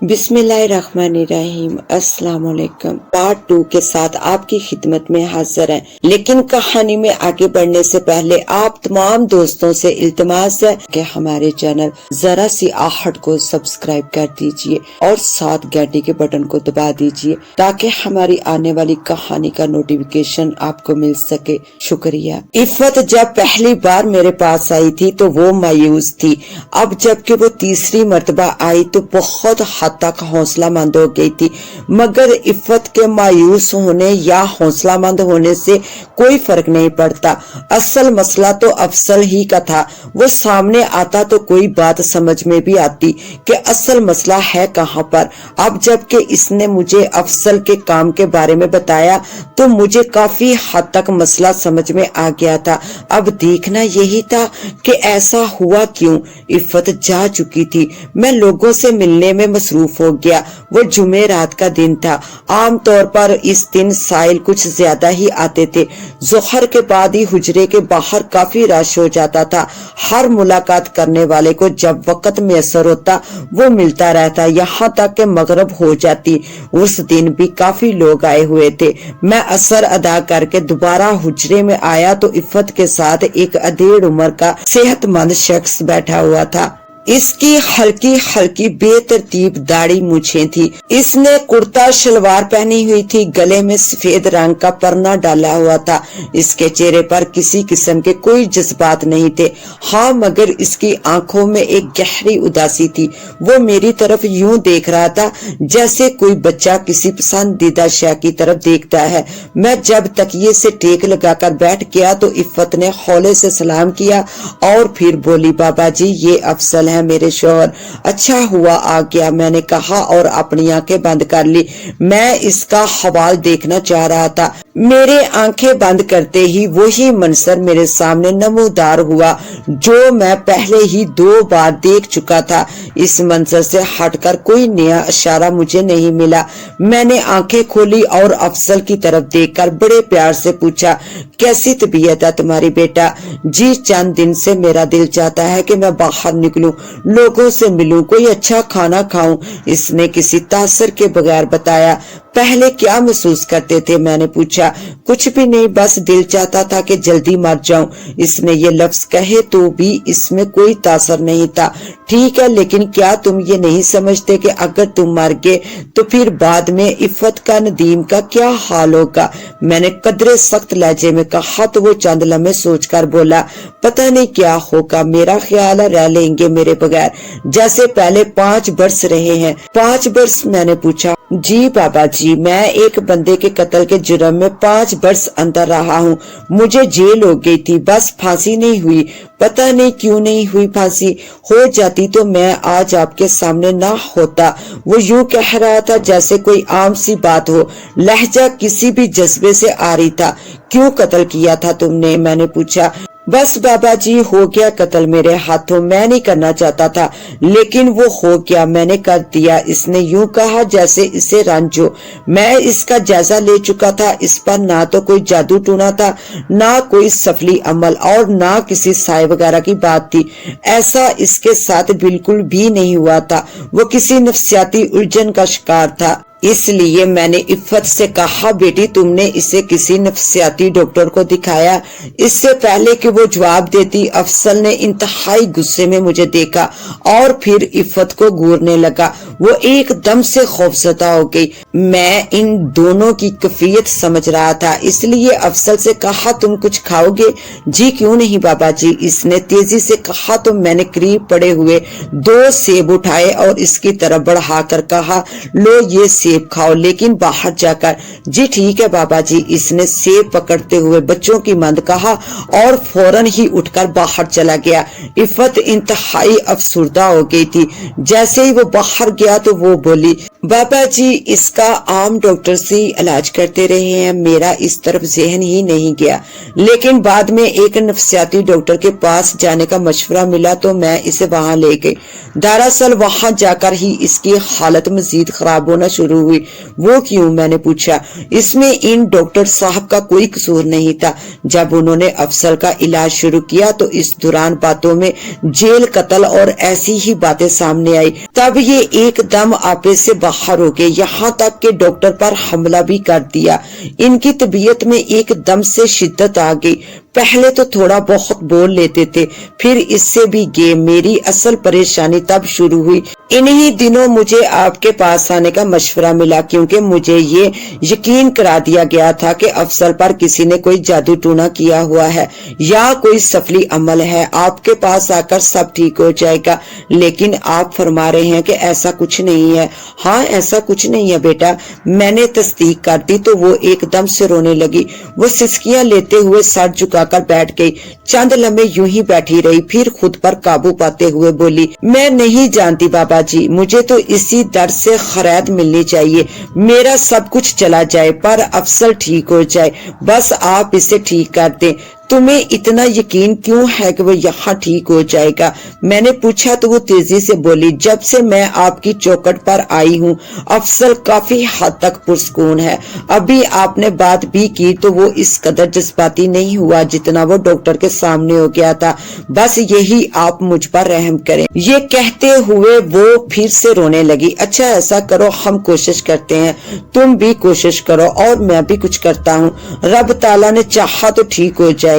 बिस्मिल्लाहिर्रहमानिर्रहीम। अस्सलाम वालेकुम। पार्ट 2 के साथ आपकी खिदमत में हाजिर है। लेकिन कहानी में आगे बढ़ने से पहले आप तमाम दोस्तों से इल्तिमास है कि हमारे चैनल जरा सी आहट को सब्सक्राइब कर दीजिए और साथ घंटी के बटन को दबा दीजिए ताकि हमारी आने वाली कहानी का नोटिफिकेशन आपको मिल सके। शुक्रिया। इफ़त जब पहली बार मेरे पास आई थी तो वो मायूस थी। अब जबकि वो तीसरी मर्तबा आई तो बहुत हद तक हौसला मंद हो गई थी। मगर इफ़त के मायूस होने या हौसला मंद होने से कोई फर्क नहीं पड़ता। असल मसला तो अफसल ही का था। वो सामने आता तो कोई बात समझ में भी आती कि असल मसला है कहाँ पर। अब जबकि इसने मुझे अफसल के काम के बारे में बताया तो मुझे काफी हद तक मसला समझ में आ गया था। अब देखना यही था कि ऐसा हुआ क्यों। इफ़त जा चुकी थी। मैं लोगों से मिलने में मसरूफ हो गया। वो जुमे रात का दिन था। आम तौर पर इस दिन साइल कुछ ज्यादा ही आते थे। जोहर के बाद ही हुजरे के बाहर काफी रश हो जाता था। हर मुलाकात करने वाले को जब वक्त मैसर होता वो मिलता रहता, यहाँ तक कि मगरिब हो जाती। उस दिन भी काफी लोग आए हुए थे। मैं असर अदा करके दोबारा हुजरे में आया तो इफ़त के साथ एक अधेड़ उम्र का सेहतमंद शख्स बैठा हुआ था। इसकी हल्की हल्की बेतरतीब दाढ़ी मूछें थी। इसने कुर्ता शलवार पहनी हुई थी। गले में सफेद रंग का परना डाला हुआ था। इसके चेहरे पर किसी किस्म के कोई जज्बात नहीं थे। हाँ, मगर इसकी आंखों में एक गहरी उदासी थी। वो मेरी तरफ यूं देख रहा था जैसे कोई बच्चा किसी पसंदीदा शय की तरफ देखता है। मैं जब तकिए से टेक लगाकर बैठ गया तो इफ़त ने हौले से सलाम किया और फिर बोली, बाबा जी ये अफसल है मेरे शोहर। अच्छा हुआ आ गया, मैंने कहा और अपनी आंखें बंद कर ली। मैं इसका हवाल देखना चाह रहा था। मेरे आंखें बंद करते ही वही मंजर मेरे सामने नमूदार हुआ जो मैं पहले ही 2 बार देख चुका था। इस मंजर से हटकर कोई नया इशारा मुझे नहीं मिला। मैंने आंखें खोली और अफसल की तरफ देखकर बड़े प्यार से पूछा, कैसी तबीयत है तुम्हारी बेटा? जी चंद दिन से मेरा दिल चाहता है कि मैं बाहर निकलूं, लोगों से मिलूं, कोई अच्छा खाना खाऊं। इसने किसी तासर के बगैर बताया। पहले क्या महसूस करते थे? मैंने पूछा। कुछ भी नहीं, बस दिल चाहता था कि जल्दी मर जाऊं। इसने ये लफ्ज कहे तो भी इसमें कोई तासर नहीं था। ठीक है, लेकिन क्या तुम ये नहीं समझते कि अगर तुम मर गए तो फिर बाद में इफ़त का, नदीम का क्या हाल होगा? मैंने कदरे सख्त लहजे में कहा तो वो चंद लम्हे सोचकर बोला, पता नहीं क्या होगा, मेरा ख्याल है रह लेंगे मेरे बगैर, जैसे पहले 5 बरस रहे हैं। 5 बरस? मैंने पूछा। जी बाबा जी, मैं एक बंदे के कत्ल के जुर्म में 5 बरस अंदर रहा हूँ। मुझे जेल हो गई थी, बस फांसी नहीं हुई। पता नहीं क्यों नहीं हुई फांसी। हो जाती तो मैं आज आपके सामने ना होता। वो यूं कह रहा था जैसे कोई आम सी बात हो। लहजा किसी भी जज्बे से आ रही था। क्यों कत्ल किया था तुमने? मैंने पूछा। बस बाबा जी, हो गया कत्ल मेरे हाथों। मैं नहीं करना चाहता था लेकिन वो हो गया, मैंने कर दिया। इसने यूं कहा जैसे इसे रंज हो। मैं इसका जायजा ले चुका था। इस पर ना तो कोई जादू टूना था, ना कोई सफली अमल और ना किसी साय वगैरह की बात थी। ऐसा इसके साथ बिल्कुल भी नहीं हुआ था। वो किसी नफ्सियाती उलझन का शिकार था। इसलिए मैंने इफ़त से कहा, बेटी तुमने इसे किसी नफ्सियाती डॉक्टर को दिखाया? इससे पहले कि वो जवाब देती अफसल ने इंतहाई गुस्से में मुझे देखा और फिर इफ़त को घूरने लगा। वो एकदम से खौफजदा हो गई। मैं इन दोनों की कैफियत समझ रहा था, इसलिए अफसल से कहा, तुम कुछ खाओगे? जी क्यों नहीं बाबा जी, इसने तेजी से कहा। तो मैंने करीब पड़े हुए 2 सेब उठाए और इसकी तरफ बढ़ाकर कहा, लो ये सेब खाओ, लेकिन बाहर जाकर। जी ठीक है बाबा जी, इसने सेब पकड़ते हुए बच्चों की मांद कहा और फौरन ही उठकर बाहर चला गया। इफ़त इंतहाई अफसुर्दा हो गई थी। जैसे ही वो बाहर गया तो वो बोली, बाबा जी इसका आम डॉक्टर से इलाज करते रहे हैं, मेरा इस तरफ ज़हन ही नहीं गया, लेकिन बाद में एक नफ्सियाती डॉक्टर के पास जाने का मशवरा मिला तो मैं इसे वहां ले गई। दरअसल वहां जाकर ही इसकी हालत मजीद खराब होना शुरू हुई। वो क्यों, मैंने पूछा। इसमें इन डॉक्टर साहब का कोई कसूर नहीं था। जब उन्होंने अफसल का इलाज शुरू किया तो इस दौरान बातों में जेल, कत्ल और ऐसी ही बातें सामने आई। तब ये एकदम आपे से बाहर हो गए, यहाँ तक कि डॉक्टर पर हमला भी कर दिया। इनकी तबीयत में एकदम से शिद्दत आ गई। पहले तो थोड़ा बहुत बोल लेते थे, फिर इससे भी गए। मेरी असल परेशानी तब शुरू हुई। इन्हीं दिनों मुझे आपके पास आने का मशवरा मिला, क्योंकि मुझे ये यकीन करा दिया गया था कि अफसल पर किसी ने कोई जादू टूना किया हुआ है या कोई सफली अमल है। आपके पास आकर सब ठीक हो जाएगा, लेकिन आप फरमा रहे हैं कि ऐसा कुछ नहीं है। हाँ, ऐसा कुछ नहीं है बेटा। मैंने तस्दीक कर दी तो वो एकदम से रोने लगी। वो सिसकियां लेते हुए सर झुकाकर बैठ गई। चंद लम्हे यूं ही बैठी रही, फिर खुद पर काबू पाते हुए बोली, मैं नहीं जानती बाबा जी, मुझे तो इसी दर्द से खैरात मिलनी चाहिए। मेरा सब कुछ चला जाए पर अफसल ठीक हो जाए, बस आप इसे ठीक कर दें। तुम्हें इतना यकीन क्यों है कि वो यहाँ ठीक हो जाएगा? मैंने पूछा तो वो तेजी से बोली, जब से मैं आपकी चौखट पर आई हूँ अफसल काफी हद तक पुरसकून है। अभी आपने बात भी की तो वो इस कदर जज्बाती नहीं हुआ जितना वो डॉक्टर के सामने हो गया था। बस यही आप मुझ पर रहम करें। ये कहते हुए वो फिर से रोने लगी। अच्छा ऐसा करो, हम कोशिश करते हैं, तुम भी कोशिश करो और मैं भी कुछ करता हूँ। रब ताला ने चाहा तो ठीक हो जाएगा।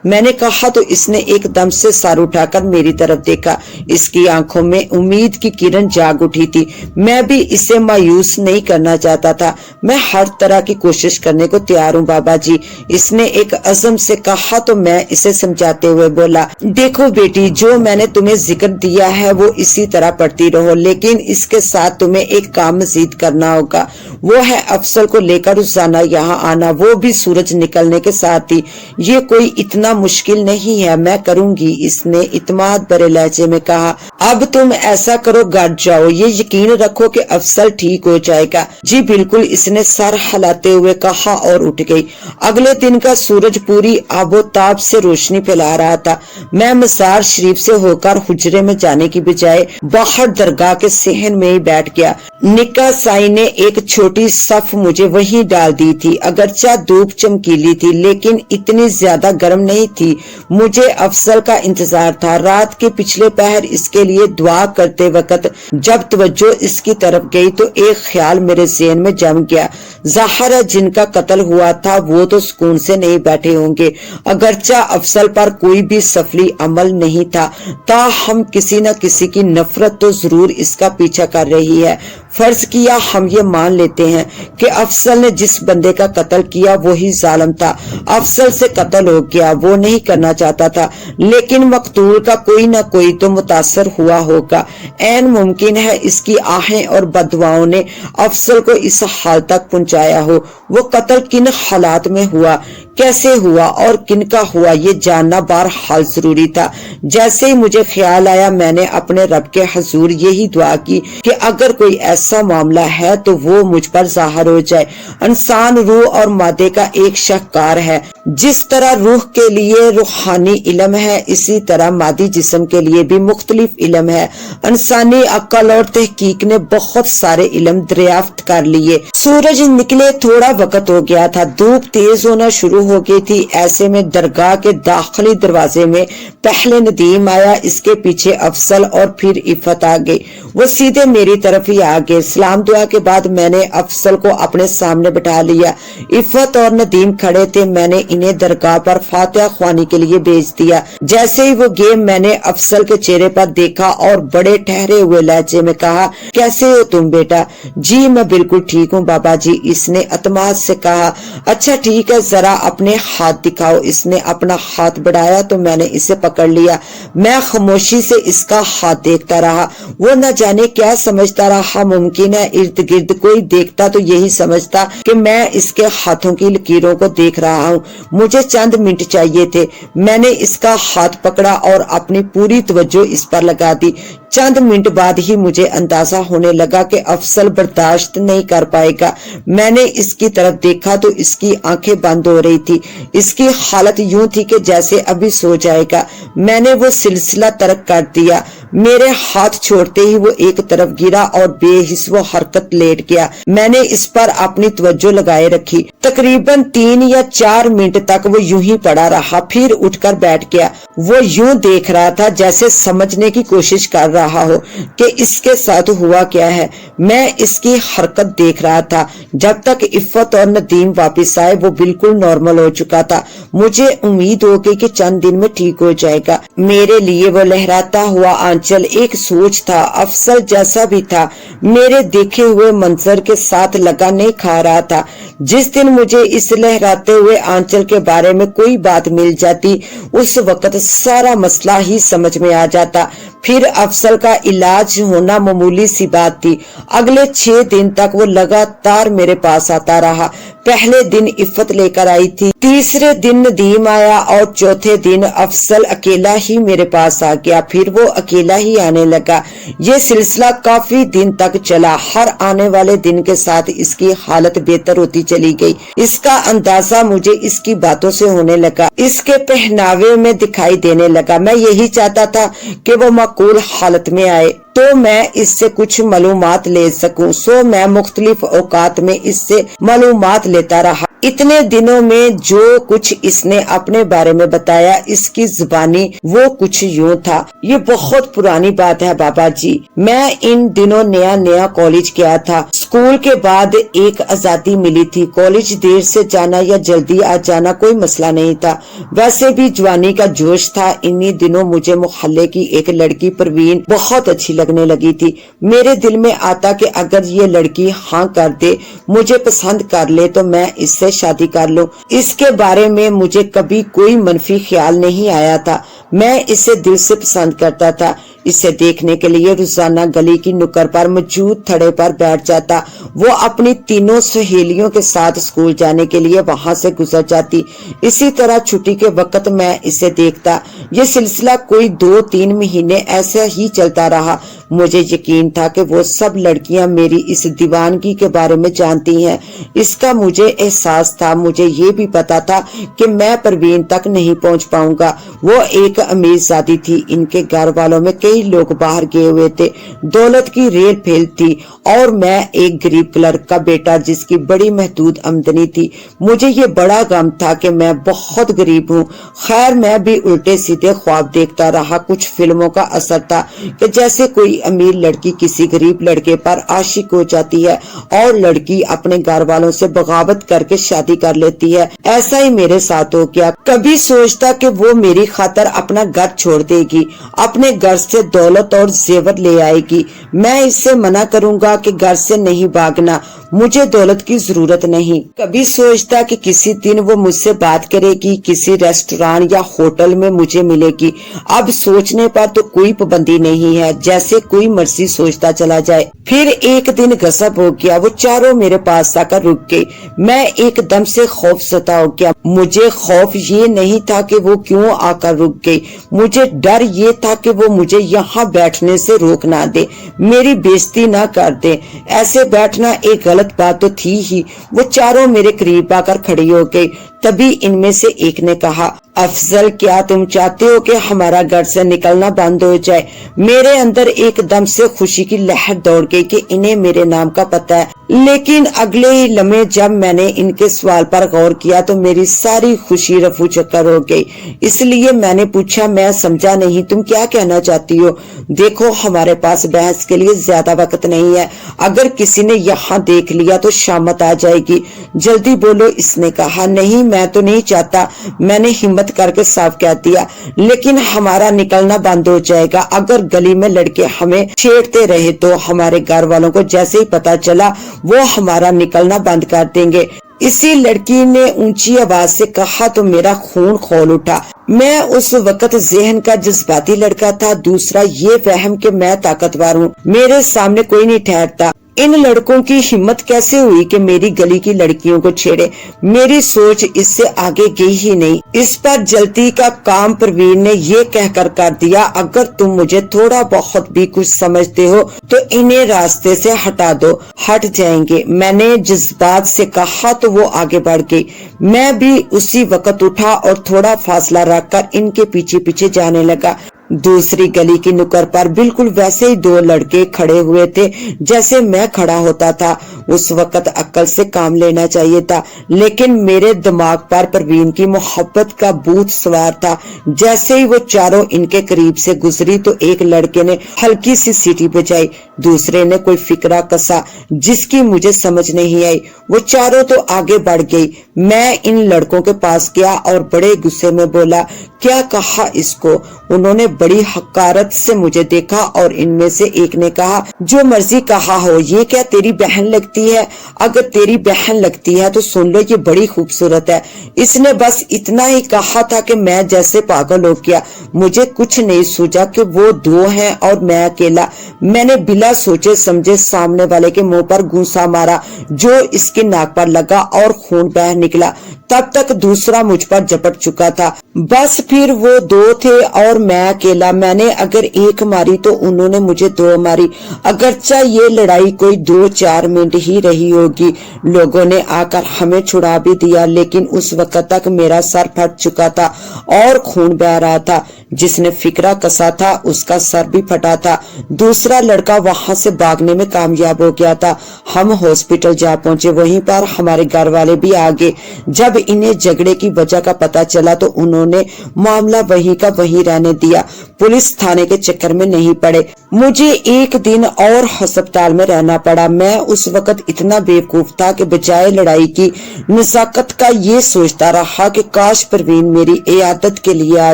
मैंने कहा तो इसने एकदम से सर उठाकर मेरी तरफ देखा। इसकी आंखों में उम्मीद की किरण जाग उठी थी। मैं भी इसे मायूस नहीं करना चाहता था। मैं हर तरह की कोशिश करने को तैयार हूँ बाबा जी, इसने एक अज़म से कहा तो मैं इसे समझाते हुए बोला, देखो बेटी, जो मैंने तुम्हें जिक्र दिया है वो इसी तरह पढ़ती रहो, लेकिन इसके साथ तुम्हें एक काम मजीद करना होगा। वो है अफसल को लेकर रोजाना यहाँ आना, वो भी सूरज निकलने के साथ ही। ये कोई इतना मुश्किल नहीं है, मैं करूंगी, इसने इत्मीनान भरे लहजे में कहा। अब तुम ऐसा करो, घर जाओ, ये यकीन रखो कि अफसल ठीक हो जाएगा। जी बिल्कुल, इसने सर हिलाते हुए कहा और उठ गई। अगले दिन का सूरज पूरी आबोताब से रोशनी फैला रहा था। मैं मज़ार शरीफ से होकर हुजरे में जाने की बजाय बाहर दरगाह के सहन में ही बैठ गया। निका साई ने एक छोटी सफ मुझे वहीं डाल दी थी। अगरचा धूप चमकीली थी लेकिन इतनी ज्यादा गर्म नहीं थी। मुझे अफसल का इंतजार था। रात के पिछले पहर इसके लिए दुआ करते वक्त जब तवज्जो इसकी तरफ गई तो एक ख्याल मेरे ज़हन में जम गया। ज़ाहिर है जिनका कत्ल हुआ था वो तो सुकून से नहीं बैठे होंगे। अगरचा अफसल पर कोई भी सफली अमल नहीं था, ताहम किसी न किसी की नफरत तो जरूर इसका पीछा कर रही है। फर्ज किया हम ये मान लेते हैं कि अफसल ने जिस बंदे का कत्ल किया वही जालिम था। अफसल से कत्ल हो गया, वो नहीं करना चाहता था, लेकिन मकतूल का कोई न कोई तो मुतासर हुआ होगा। ऐन मुमकिन है इसकी आहें और बददुआओं ने अफसल को इस हाल तक पहुंचाया हो। वो कत्ल किन हालात में हुआ, कैसे हुआ और किनका हुआ, ये जानना बहरहाल जरूरी था। जैसे ही मुझे ख्याल आया मैंने अपने रब के हुजूर यही दुआ की कि अगर कोई ऐसा मामला है तो वो मुझ पर जाहिर हो जाए। इंसान रूह और मादे का एक शाहकार है। जिस तरह रूह के लिए रूहानी इल्म है, इसी तरह मादी जिस्म के लिए भी मुख्तलिफ इल्म है। इंसानी अक्ल और तहकीक ने बहुत सारे इल्म दरियाफ्त कर लिए। सूरज निकले थोड़ा वक्त हो गया था, धूप तेज होना शुरू हो गई थी। ऐसे में दरगाह के दाखिली दरवाजे में पहले नदीम आया, इसके पीछे अफसल और फिर इफ़त आ गई। वो सीधे मेरी तरफ ही आ गए। सलाम दुआ के बाद मैंने अफसल को अपने सामने बैठा लिया। इफ़त और नदीम खड़े थे। मैंने इन्हें दरगाह पर फातिहा ख्वानी के लिए भेज दिया। जैसे ही वो गए मैंने अफसल के चेहरे पर देखा और बड़े ठहरे हुए लहजे में कहा, कैसे हो तुम बेटा? जी मैं बिल्कुल ठीक हूँ बाबा जी, इसने अतमाद से कहा। अच्छा ठीक है, जरा अपने हाथ दिखाओ। इसने अपना हाथ बढ़ाया तो मैंने इसे पकड़ लिया। मैं खामोशी से इसका हाथ देखता रहा। वो न जाने क्या समझता रहा। मुमकिन है इर्द गिर्द कोई देखता तो यही समझता कि मैं इसके हाथों की लकीरों को देख रहा हूँ। मुझे चंद मिनट चाहिए थे। मैंने इसका हाथ पकड़ा और अपनी पूरी तवज्जो इस पर लगा दी। चंद मिनट बाद ही मुझे अंदाजा होने लगा कि अफसल बर्दाश्त नहीं कर पाएगा। मैंने इसकी तरफ देखा तो इसकी आंखें बंद हो रही थी। इसकी हालत यूं थी कि जैसे अभी सो जाएगा। मैंने वो सिलसिला तर्क कर दिया। मेरे हाथ छोड़ते ही वो एक तरफ गिरा और बेहिस वो हरकत लेट गया। मैंने इस पर अपनी तवज्जो लगाए रखी। तकरीबन 3 या 4 मिनट तक वो यूं ही पड़ा रहा, फिर उठकर बैठ गया। वो यूं देख रहा था जैसे समझने की कोशिश कर रहा हो कि इसके साथ हुआ क्या है। मैं इसकी हरकत देख रहा था। जब तक इफ़्फ़त और नदीम वापस आए वो बिल्कुल नॉर्मल हो चुका था। मुझे उम्मीद हो गई कि चंद दिन में ठीक हो जाएगा। मेरे लिए वो लहराता हुआ आंचल एक सोच था। अफसल जैसा भी था, मेरे देखे हुए मंजर के साथ लगा नहीं खा रहा था। जिस दिन मुझे इस लहराते हुए आंचल के बारे में कोई बात मिल जाती, उस वक्त सारा मसला ही समझ में आ जाता। फिर अफसल का इलाज होना मामूली सी बात थी। अगले 6 दिन तक वो लगातार मेरे पास आता रहा। पहले दिन इफ़्फ़त लेकर आई थी, तीसरे दिन नदीम आया और चौथे दिन अफसल अकेला ही मेरे पास आ गया। फिर वो अकेला ही आने लगा। ये सिलसिला काफी दिन तक चला। हर आने वाले दिन के साथ इसकी हालत बेहतर होती चली गई। इसका अंदाजा मुझे इसकी बातों से होने लगा, इसके पहनावे में दिखाई देने लगा। मैं यही चाहता था कि वो माकूल हालत में आए तो मैं इससे कुछ मालूमात ले सकूं। सो मैं मुख्तलिफ औकात में इससे मालूमात लेता रहा। इतने दिनों में जो कुछ इसने अपने बारे में बताया, इसकी जुबानी वो कुछ यूं था। ये बहुत पुरानी बात है बाबा जी। मैं इन दिनों नया नया कॉलेज गया था। स्कूल के बाद एक आजादी मिली थी। कॉलेज देर से जाना या जल्दी आ जाना कोई मसला नहीं था। वैसे भी जवानी का जोश था। इन्हीं दिनों मुझे मोहल्ले की एक लड़की परवीन बहुत अच्छी लगने लगी थी। मेरे दिल में आता कि अगर ये लड़की हाँ कर दे, मुझे पसंद कर ले तो मैं इससे शादी कर लूं। इसके बारे में मुझे कभी कोई मनफी ख्याल नहीं आया था। मैं इसे दिल से पसंद करता था। इसे देखने के लिए रोजाना गली की नुक्कड़ पर मौजूद थड़े पर बैठ जाता। वो अपनी तीनों सहेलियों के साथ स्कूल जाने के लिए वहां से गुजर जाती। इसी तरह छुट्टी के वक्त मैं इसे देखता। ये सिलसिला कोई 2-3 महीने ऐसे ही चलता रहा। मुझे यकीन था कि वो सब लड़कियां मेरी इस दीवानगी के बारे में जानती हैं। इसका मुझे एहसास था। मुझे ये भी पता था कि मैं परवीन तक नहीं पहुंच पाऊंगा। वो एक अमीरजादी थी। इनके घर वालों में कई लोग बाहर गए हुए थे। दौलत की रेल फेल थी और मैं एक गरीब क्लर्क का बेटा जिसकी बड़ी महदूद आमदनी थी। मुझे ये बड़ा गम था कि मैं बहुत गरीब हूँ। खैर मैं भी उल्टे सीधे ख्वाब देखता रहा। कुछ फिल्मों का असर था कि जैसे कोई अमीर लड़की किसी गरीब लड़के पर आशिक हो जाती है और लड़की अपने घर वालों से बगावत करके शादी कर लेती है। ऐसा ही मेरे साथ हो गया। कभी सोचता कि वो मेरी खातर अपना घर छोड़ देगी, अपने घर से दौलत और जेवर ले आएगी। मैं इससे मना करूंगा कि घर से नहीं भागना, मुझे दौलत की जरूरत नहीं। कभी सोचता कि किसी दिन वो मुझसे बात करेगी, किसी रेस्टोरेंट या होटल में मुझे मिलेगी। अब सोचने पर तो कोई पाबंदी नहीं है, जैसे कोई मर्जी सोचता चला जाए। फिर एक दिन गजब हो गया। वो चारों मेरे पास आकर रुक गई। मैं एकदम से खौफ सता हो गया। मुझे खौफ ये नहीं था कि वो क्यों आकर रुक गई, मुझे डर ये था कि वो मुझे यहाँ बैठने से रोक ना दे, मेरी बेइज्जती ना कर दे। ऐसे बैठना एक गलत बात तो थी ही। वो चारों मेरे करीब आकर खड़ी हो गई। तभी इनमें से एक ने कहा, अफजल क्या तुम चाहते हो कि हमारा घर से निकलना बंद हो जाए? मेरे अंदर एकदम से खुशी की लहर दौड़ गई कि इन्हें मेरे नाम का पता है। लेकिन अगले ही लम्हे जब मैंने इनके सवाल पर गौर किया तो मेरी सारी खुशी रफू चक्कर हो गई। इसलिए मैंने पूछा, मैं समझा नहीं, तुम क्या कहना चाहती हो? देखो हमारे पास बहस के लिए ज्यादा वक्त नहीं है। अगर किसी ने यहाँ देख लिया तो शामत आ जाएगी। जल्दी बोलो। इसने कहा, नहीं मैं तो नहीं चाहता। मैंने हिम्मत करके साफ कह दिया, लेकिन हमारा निकलना बंद हो जाएगा अगर गली में लड़के हमें छेड़ते रहे तो। हमारे घर वालों को जैसे ही पता चला वो हमारा निकलना बंद कर देंगे। इसी लड़की ने ऊंची आवाज से कहा तो मेरा खून खौल उठा। मैं उस वक्त जहन का जज्बाती लड़का था। दूसरा ये वहम कि मैं ताकतवर हूँ, मेरे सामने कोई नहीं ठहरता। इन लड़कों की हिम्मत कैसे हुई कि मेरी गली की लड़कियों को छेड़े। मेरी सोच इससे आगे गई ही नहीं। इस पर जल्दी का काम प्रवीण ने ये कहकर कर दिया, अगर तुम मुझे थोड़ा बहुत भी कुछ समझते हो तो इन्हें रास्ते से हटा दो, हट जाएंगे। मैंने जज्बात से कहा तो वो आगे बढ़ गई। मैं भी उसी वक्त उठा और थोड़ा फासला रखकर इनके पीछे पीछे जाने लगा। दूसरी गली की नुक्कड़ पर बिल्कुल वैसे ही दो लड़के खड़े हुए थे जैसे मैं खड़ा होता था। उस वक्त अक्ल से काम लेना चाहिए था, लेकिन मेरे दिमाग पर प्रवीण की मोहब्बत का भूत सवार था। जैसे ही वो चारों इनके करीब से गुजरी तो एक लड़के ने हल्की सी सीटी बजाई, दूसरे ने कोई फिक्रा कसा जिसकी मुझे समझ नहीं आई। वो चारों तो आगे बढ़ गई। मैं इन लड़कों के पास गया और बड़े गुस्से में बोला, क्या कहा इसको? उन्होंने बड़ी हकारत से मुझे देखा और इनमें से एक ने कहा, जो मर्जी कहा हो, ये क्या तेरी बहन लगती है? अगर तेरी बहन लगती है तो सुन लो, ये बड़ी खूबसूरत है। इसने बस इतना ही कहा था कि मैं जैसे पागल हो गया। मुझे कुछ नहीं सूझा कि वो दो हैं और मैं अकेला। मैंने बिना सोचे समझे सामने वाले के मुंह पर घूंसा मारा जो इसकी नाक पर लगा और खून बह निकला। तब तक दूसरा मुझ पर झपट चुका था। बस फिर वो दो थे और मैं अकेला। मैंने अगर एक मारी तो उन्होंने मुझे दो मारी। अगरचा ये लड़ाई कोई 2-4 मिनट ही रही होगी। लोगों ने आकर हमें छुड़ा भी दिया, लेकिन उस वक्त तक मेरा सर फट चुका था और खून बह रहा था। जिसने फिक्रा कसा था उसका सर भी फटा था। दूसरा लड़का वहां से भागने में कामयाब हो गया था। हम हॉस्पिटल जा पहुंचे। वहीं पर हमारे घर वाले भी आ गए। जब इन्हें झगड़े की वजह का पता चला तो उन्होंने मामला वहीं का वहीं रहने दिया। पुलिस थाने के चक्कर में नहीं पड़े। मुझे एक दिन और अस्पताल में रहना पड़ा। मैं उस वक्त इतना बेवकूफ था कि बजाय लड़ाई की नजाकत का ये सोचता रहा कि काश प्रवीण मेरी इयादत के लिए आ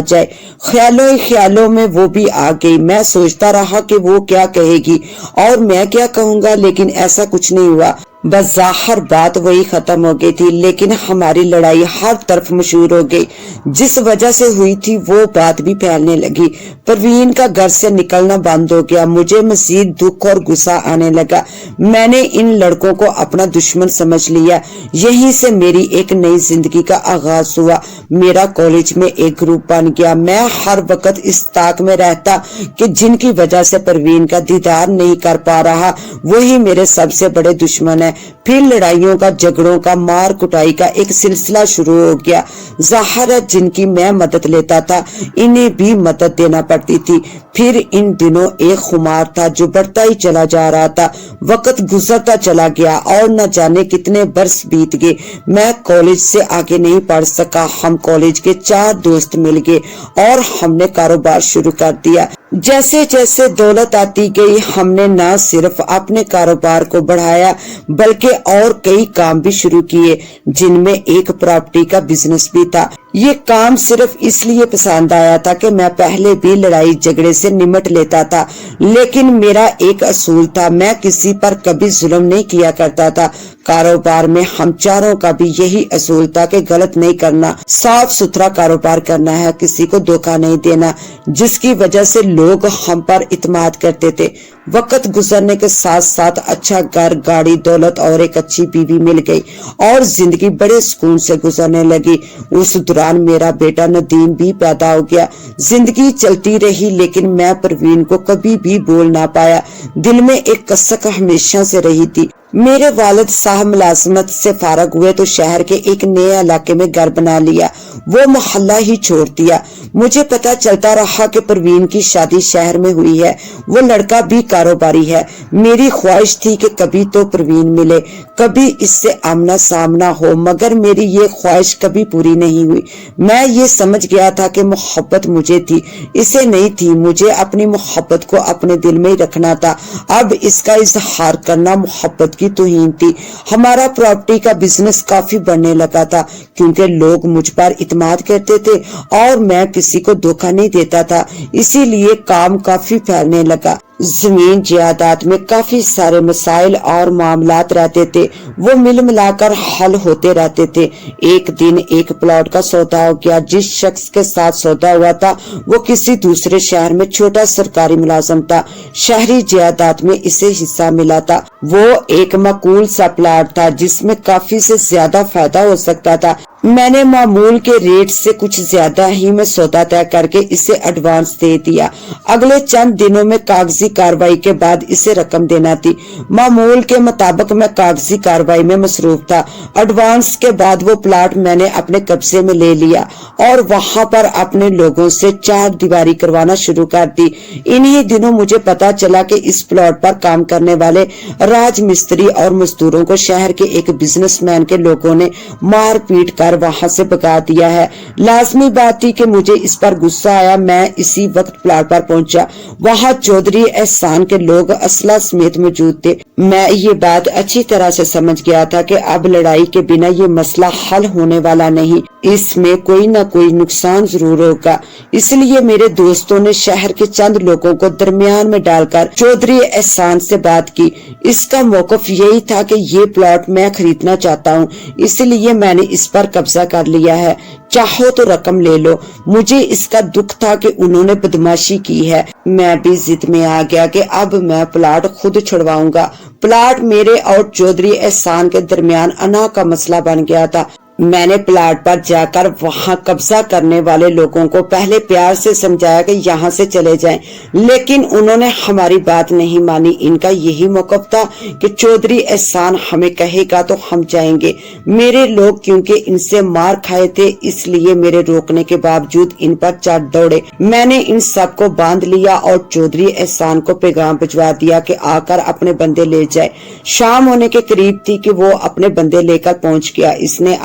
जाए। ख्यालों ही ख्यालों में वो भी आ गई। मैं सोचता रहा कि वो क्या कहेगी और मैं क्या कहूँगा, लेकिन ऐसा कुछ नहीं हुआ। बस जाहिर बात वही खत्म हो गई थी, लेकिन हमारी लड़ाई हर तरफ मशहूर हो गई। जिस वजह से हुई थी वो बात भी फैलने लगी। प्रवीण का घर से निकलना बंद हो गया। मुझे मजीद दुख और गुस्सा आने लगा। मैंने इन लड़कों को अपना दुश्मन समझ लिया। यहीं से मेरी एक नई जिंदगी का आगाज हुआ। मेरा कॉलेज में एक ग्रुप बन गया। मैं हर वक्त इस ताक में रहता कि जिनकी वजह से प्रवीण का दीदार नहीं कर पा रहा वही मेरे सबसे बड़े दुश्मन है। फिर लड़ाइयों का, झगड़ों का, मार कुटाई का एक सिलसिला शुरू हो गया। जाहिर है जिनकी मैं मदद लेता था इन्हें भी मदद देना पड़ती थी। फिर इन दिनों एक खुमार था जो बढ़ता ही चला जा रहा था। वक्त गुजरता चला गया और न जाने कितने बरस बीत गए। मैं कॉलेज से आगे नहीं पढ़ सका। हम कॉलेज के 4 दोस्त मिल गए और हमने कारोबार शुरू कर दिया। जैसे जैसे दौलत आती गई हमने न सिर्फ अपने कारोबार को बढ़ाया बल्कि और कई काम भी शुरू किए, जिनमें एक प्रॉपर्टी का बिजनेस भी था। ये काम सिर्फ इसलिए पसंद आया था कि मैं पहले भी लड़ाई झगड़े से निमट लेता था, लेकिन मेरा एक असूल था, मैं किसी पर कभी जुल्म नहीं किया करता था। कारोबार में हम चारों का भी यही असूल था कि गलत नहीं करना, साफ सुथरा कारोबार करना है, किसी को धोखा नहीं देना, जिसकी वजह से लोग हम पर इत्मीनान करते थे। वक्त गुजरने के साथ साथ अच्छा घर, गाड़ी, दौलत और एक अच्छी बीवी मिल गई और जिंदगी बड़े सुकून से गुजरने लगी। उस दौरान मेरा बेटा नदीम भी पैदा हो गया। जिंदगी चलती रही, लेकिन मैं प्रवीण को कभी भी बोल ना पाया। दिल में एक कसक हमेशा से रही थी। मेरे वालिद साहब मुलाजमत से फारग हुए तो शहर के एक नए इलाके में घर बना लिया। वो मोहल्ला ही छोड़ दिया। मुझे पता चलता रहा कि प्रवीण की शादी शहर में हुई है। वो लड़का भी कारोबारी है। मेरी ख्वाहिश थी कि कभी तो प्रवीण मिले, कभी इससे आमना सामना हो, मगर मेरी ये ख्वाहिश कभी पूरी नहीं हुई। मैं ये समझ गया था कि मोहब्बत मुझे थी, इसे नहीं थी। मुझे अपनी मोहब्बत को अपने दिल में ही रखना था। अब इसका इजहार करना मोहब्बत की तौहीन थी। हमारा प्रॉपर्टी का बिजनेस काफी बढ़ने लगा था क्योंकि लोग मुझ पर इत्मीनान करते थे और मैं किसी को धोखा नहीं देता था, इसीलिए काम काफी फैलने लगा। زمین جائیداد میں کافی سارے مسائل اور معاملات رہتے تھے، وہ مل ملا کر حل ہوتے رہتے تھے۔ ایک دن ایک پلاٹ کا سودا ہو گیا۔ جس شخص کے ساتھ سودا ہوا تھا وہ کسی دوسرے شہر میں چھوٹا سرکاری ملازم تھا۔ شہری جائیداد میں اسے حصہ ملا تھا۔ وہ ایک معقول سا پلاٹ تھا جس میں کافی سے زیادہ فائدہ ہو سکتا تھا۔ میں نے معمول کے ریٹ سے کچھ زیادہ ہی میں سودا طے کر کے اسے ایڈوانس دے دیا۔ اگلے چند دنوں میں کاغذی کاروائی کے بعد اسے رقم دینا تھی۔ معمول کے مطابق میں کاغذی کاروائی میں مصروف تھا۔ ایڈوانس کے بعد وہ پلاٹ میں نے اپنے قبضے میں لے لیا اور وہاں پر اپنے لوگوں سے چار دیواری کروانا شروع کر دی۔ انہی دنوں مجھے پتا چلا کہ اس پلاٹ پر کام کرنے والے راج مستری اور مزدوروں کو شہر کے ایک بزنس مین کے لوگوں نے مار پیٹ کر وہاں سے بھگا دیا ہے۔ لازمی بات تھی کہ مجھے اس پر غصہ آیا۔ میں اسی وقت پلاٹ پر پہنچا۔ وہاں چودھری احسان کے لوگ اسلحہ سمیت موجود تھے۔ میں یہ بات اچھی طرح سے سمجھ گیا تھا کہ اب لڑائی کے بنا یہ مسئلہ حل ہونے والا نہیں، اس میں کوئی نہ کوئی نقصان ضرور ہوگا۔ اس لیے میرے دوستوں نے شہر کے چند لوگوں کو درمیان میں ڈال کر چودھری احسان سے بات کی۔ اس کا موقف یہی تھا کہ یہ پلاٹ میں خریدنا چاہتا ہوں، اس لیے میں نے اس پر قبضہ کر لیا ہے، چاہو تو رقم لے لو۔ مجھے اس کا دکھ تھا کہ انہوں نے بدماشی کی ہے۔ میں بھی ضد میں آ گیا کہ اب میں پلاٹ خود چھڑواؤں گا۔ پلاٹ میرے اور چودھری احسان کے درمیان انا کا مسئلہ بن گیا تھا۔ میں نے پلاٹ پر جا کر وہاں قبضہ کرنے والے لوگوں کو پہلے پیار سے سمجھایا کہ یہاں سے چلے جائیں، لیکن انہوں نے ہماری بات نہیں مانی۔ ان کا یہی موقف تھا کہ چودھری احسان ہمیں کہے گا تو ہم جائیں گے۔ میرے لوگ کیونکہ ان سے مار کھائے تھے اس لیے میرے روکنے کے باوجود ان پر چڑھ دوڑے۔ میں نے ان سب کو باندھ لیا اور چودھری احسان کو پیغام بھجوا دیا کہ آ کر اپنے بندے لے جائے۔ شام ہونے کے قریب تھی کہ وہ اپنے بندے لے کر پہنچ گیا۔ اس نے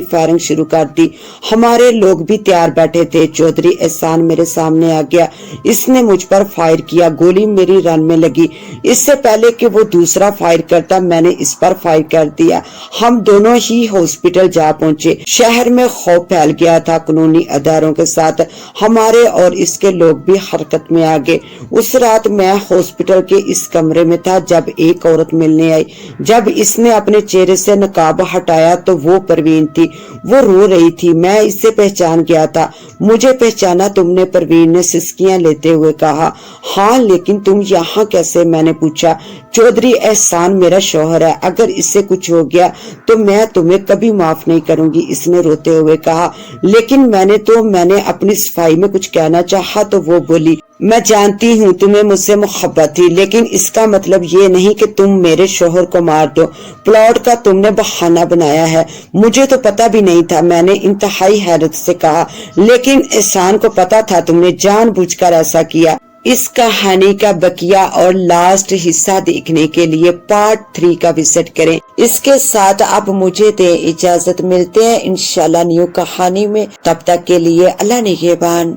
فائرنگ شروع کر دی۔ ہمارے لوگ بھی تیار بیٹھے تھے۔ چودھری احسان میرے سامنے آ گیا۔ اس نے مجھ پر فائر کیا۔ گولی میری رن میں لگی۔ اس سے پہلے کہ وہ دوسرا فائر کرتا میں نے اس پر فائر کر دیا۔ ہم دونوں ہی ہاسپٹل جا پہنچے۔ شہر میں خوف پھیل گیا تھا۔ قانونی اداروں کے ساتھ ہمارے اور اس کے لوگ بھی حرکت میں آ گئے۔ اس رات میں ہاسپٹل کے اس کمرے میں تھا جب ایک عورت ملنے آئی۔ جب اس نے اپنے چہرے سے نقاب ہٹایا تو وہ پروین تھی۔ وہ رو رہی تھی۔ میں اسے پہچان گیا تھا۔ مجھے پہچانا تم نے؟ پروین نے سسکیاں لیتے ہوئے کہا۔ ہاں، لیکن تم یہاں کیسے؟ میں نے پوچھا۔ چودھری احسان میرا شوہر ہے، اگر اس سے کچھ ہو گیا تو میں تمہیں کبھی معاف نہیں کروں گی، اس نے روتے ہوئے کہا۔ لیکن میں نے اپنی صفائی میں کچھ کہنا چاہا تو وہ بولی، میں جانتی ہوں تمہیں مجھ سے محبت تھی، لیکن اس کا مطلب یہ نہیں کہ تم میرے شوہر کو مار دو۔ پلاٹ کا تم نے بہانہ بنایا ہے۔ مجھے تو پتہ بھی نہیں تھا، میں نے انتہائی حیرت سے کہا۔ لیکن احسان کو پتا تھا، تم نے جان بوجھ کر ایسا کیا۔ اس کہانی کا بقیہ اور لاسٹ حصہ دیکھنے کے لیے پارٹ 3 کا وزٹ کریں۔ اس کے ساتھ اب مجھے دے اجازت، ملتے ہیں انشاءاللہ نیو کہانی میں۔ تب تک کے لیے اللہ نگہبان۔